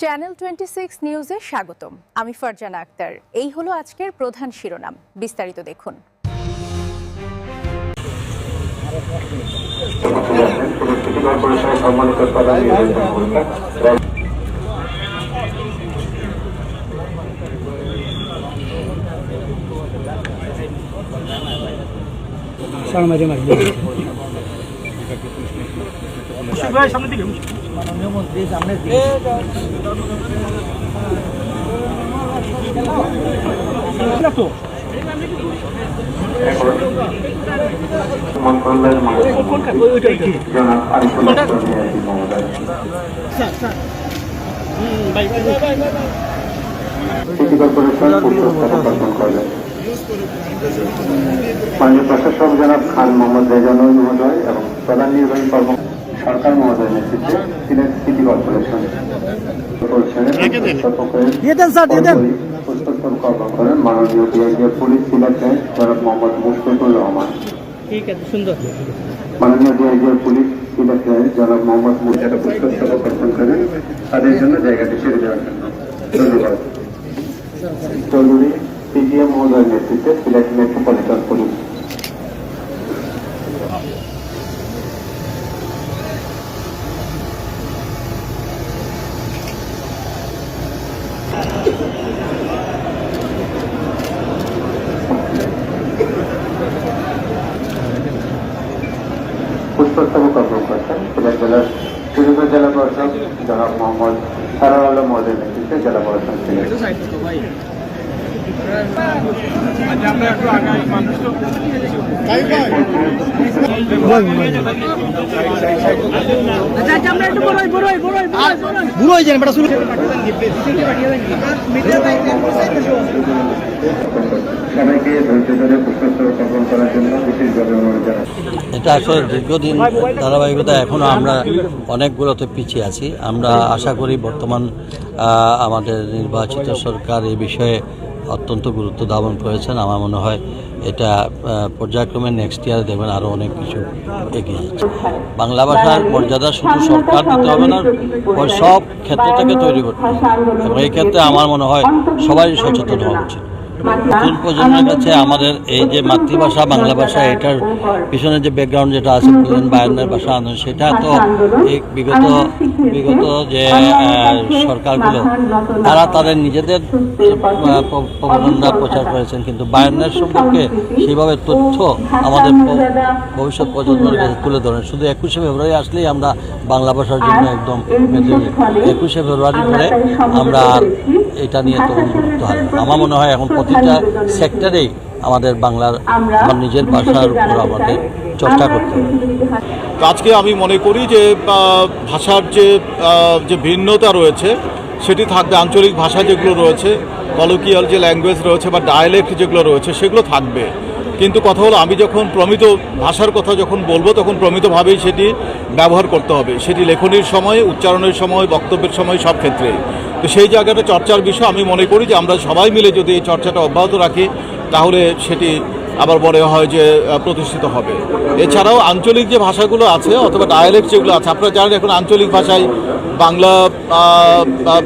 Channel 26 নিউজে স্বাগতম। আমি ফারজানা আক্তার। এই হলো আজকের প্রধান শিরোনাম, বিস্তারিত দেখুন। সামনে দিকে মাননীয় মন্ত্রী সামনে মাননীয় প্রশাসক জনাব খান মোহাম্মদ রেজানুল মহোদয় এবং প্রধান নির্বাহী কর্মকর্তা সরকার মহোদয়ের নেতৃত্বে সিলেট সিটি কর্পোরেশন করেন মাননীয় ডিআইজি পুলিশ সিলেটে জনাব মোহাম্মদ মুশফিকুর রহমান। মাননীয় ডিআইজি পুলিশ সিলেটে জনাব মোহাম্মদ মুশফিকুর পুষ্পস্তবক অর্পণ করেন তাদের জন্য জায়গাটি ছেড়ে দেওয়ার জন্য ধন্যবাদ। চৌধুরী সিজিএম মহোদয়ের নেতৃত্বে সিলেট মেট্রোপলিটন পুলিশ। পুষ্পস্তবক অর্পণ করছেন সিলেট জেলার সুযোগ্য জেলা প্রশাসক জনাব মোহাম্মদ সারার আলম মহোদয়ের নেতৃত্বে জেলা প্রশাসন সিলেট। সবাইকে ধৈর্য ধরে পুষ্পস্তবক অর্পণ করার জন্য বিশেষভাবে অনুরোধ জানাচ্ছি। এটা আসলে দীর্ঘদিন ধারাবাহিকতা, এখনও আমরা অনেকগুলোতে পিছিয়ে আছি। আমরা আশা করি বর্তমান আমাদের নির্বাচিত সরকার এই বিষয়ে অত্যন্ত গুরুত্ব ধারণ করেছেন। আমার মনে হয় এটা পর্যায়ক্রমে নেক্সট ইয়ারে দেখবেন আরও অনেক কিছু এগিয়ে যাচ্ছে। বাংলা ভাষার মর্যাদা শুধু সরকার দিতে হবে না, সব ক্ষেত্র থেকে তৈরি করতে হবে, এবং এই ক্ষেত্রে আমার মনে হয় সবাই সচেতন হওয়া উচিত। নতুন প্রজন্মের কাছে আমাদের এই যে মাতৃভাষা বাংলা ভাষা, এটার পিছনে যে ব্যাকগ্রাউন্ড যেটা আছে, বায়ান্নের ভাষা আন্দোলন, সেটা তো এই বিগত যে সরকারগুলো তারা তাদের নিজেদের প্রবন্ধা প্রচার করেছেন, কিন্তু বায়ান্নের সম্পর্কে সেইভাবে তথ্য আমাদের ভবিষ্যৎ প্রজন্মের কাছে তুলে ধরেন। শুধু 21শে ফেব্রুয়ারি আসলেই আমরা বাংলা ভাষার জন্য একদম মেতে যাই। 21শে ফেব্রুয়ারি পরে আমরা আর এটা নিয়ে তখন গুরুত্ব হয়। আমার মনে হয় এখন প্রতিটা সেক্টরেই আমাদের আমার নিজের ভাষার উপর আমাদের চর্চা করতে হবে। আজকে আমি মনে করি যে ভাষার যে ভিন্নতা রয়েছে সেটি থাকবে। আঞ্চলিক ভাষা যেগুলো রয়েছে, কলোকিয়াল যে ল্যাঙ্গুয়েজ রয়েছে বা ডায়ালেক্ট যেগুলো রয়েছে সেগুলো থাকবে, কিন্তু কথা হলো আমি যখন প্রমিত ভাষার কথা যখন বলবো তখন প্রমিতভাবেই সেটি ব্যবহার করতে হবে, সেটি লেখনের সময়, উচ্চারণের সময়, বক্তব্যের সময়, সব ক্ষেত্রে। তো সেই জায়গাটা চর্চার বিষয়। আমি মনে করি যে আমরা সবাই মিলে যদি এই চর্চাটা অব্যাহত রাখি তাহলে সেটি আবার মনে হয় যে প্রতিষ্ঠিত হবে। এছাড়াও আঞ্চলিক যে ভাষাগুলো আছে অথবা ডায়ালেক্ট যেগুলো আছে, আপনারা জানেন এখন আঞ্চলিক ভাষায় বাংলা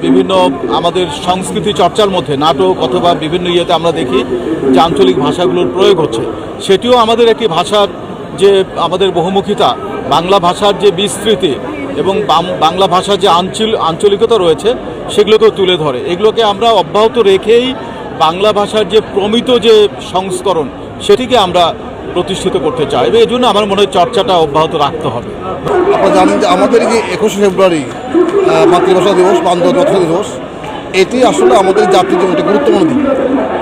বিভিন্ন আমাদের সংস্কৃতি চর্চার মধ্যে নাটক অথবা বিভিন্ন ইয়েতে আমরা দেখি যে আঞ্চলিক ভাষাগুলোর প্রয়োগ হচ্ছে। সেটিও আমাদের একটি ভাষার যে আমাদের বহুমুখিতা, বাংলা ভাষার যে বিস্তৃতি এবং বাংলা ভাষার যে আঞ্চলিকতা রয়েছে সেগুলোকেও তুলে ধরে। এগুলোকে আমরা অব্যাহত রেখেই বাংলা ভাষার যে প্রমিত যে সংস্করণ সেটিকে আমরা প্রতিষ্ঠিত করতে চাই। এই জন্য আমার মনে হয় চর্চাটা অব্যাহত রাখতে হবে। আপনারা জানেন যে আমাদের যে 21শে ফেব্রুয়ারি মাতৃভাষা দিবস বা আন্তর্জাতিক দিবস, এটি আসলে আমাদের জাতির জন্য একটি গুরুত্বপূর্ণ দিন।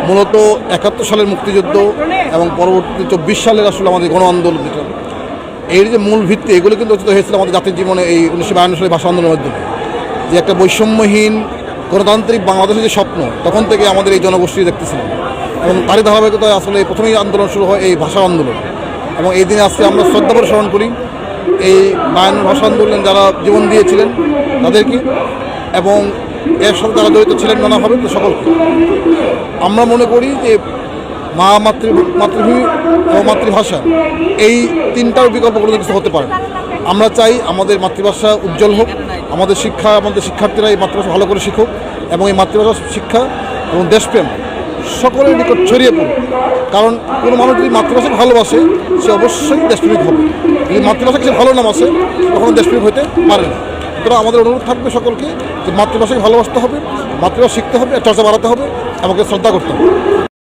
মূলত 71 সালের মুক্তিযুদ্ধ এবং পরবর্তী 24 সালের আসলে আমাদের গণ আন্দোলন, এর যে মূল ভিত্তি, এগুলো কিন্তু রচিত হয়েছিল আমাদের জাতির জীবনে এই 1952 সালের ভাষা আন্দোলনের মাধ্যমে। যে একটা বৈষম্যহীন গণতান্ত্রিক বাংলাদেশের যে স্বপ্ন, তখন থেকে আমাদের এই জনগোষ্ঠী দেখতেছিলাম, এবং তারই ধারাবাহিকতায় আসলে প্রথমেই আন্দোলন শুরু হয় এই ভাষা আন্দোলন। এবং এই দিনে আজকে আমরা শ্রদ্ধা করে স্মরণ করি এই বায়ান্নর ভাষা আন্দোলন যারা জীবন দিয়েছিলেন তাদেরকে, এবং এর সাথে যারা জড়িত ছিলেন নানাভাবে সকলকে। আমরা মনে করি যে মাতৃভূমি এবং মাতৃভাষা এই তিনটার বিকল্প কোনো কিছু হতে পারে। আমরা চাই আমাদের মাতৃভাষা উজ্জ্বল হোক, আমাদের শিক্ষার্থীরা এই মাতৃভাষা ভালো করে শিখুক এবং এই মাতৃভাষা শিক্ষা এবং দেশপ্রেম সকলের নিকট ছড়িয়ে পড়ুক। কারণ কোনো মানুষ যদি মাতৃভাষাকে ভালোবাসে সে অবশ্যই দেশপ্রেমিক হবে, যদি মাতৃভাষাকে সে ভালো না বাসে তখন দেশপ্রেমিক হতে পারে না। সুতরাং আমাদের অনুরোধ থাকবে সকলকে যে মাতৃভাষাকে ভালোবাসতে হবে, মাতৃভাষা শিখতে হবে, চর্চা বাড়াতে হবে, আমাকে শ্রদ্ধা করতে হবে।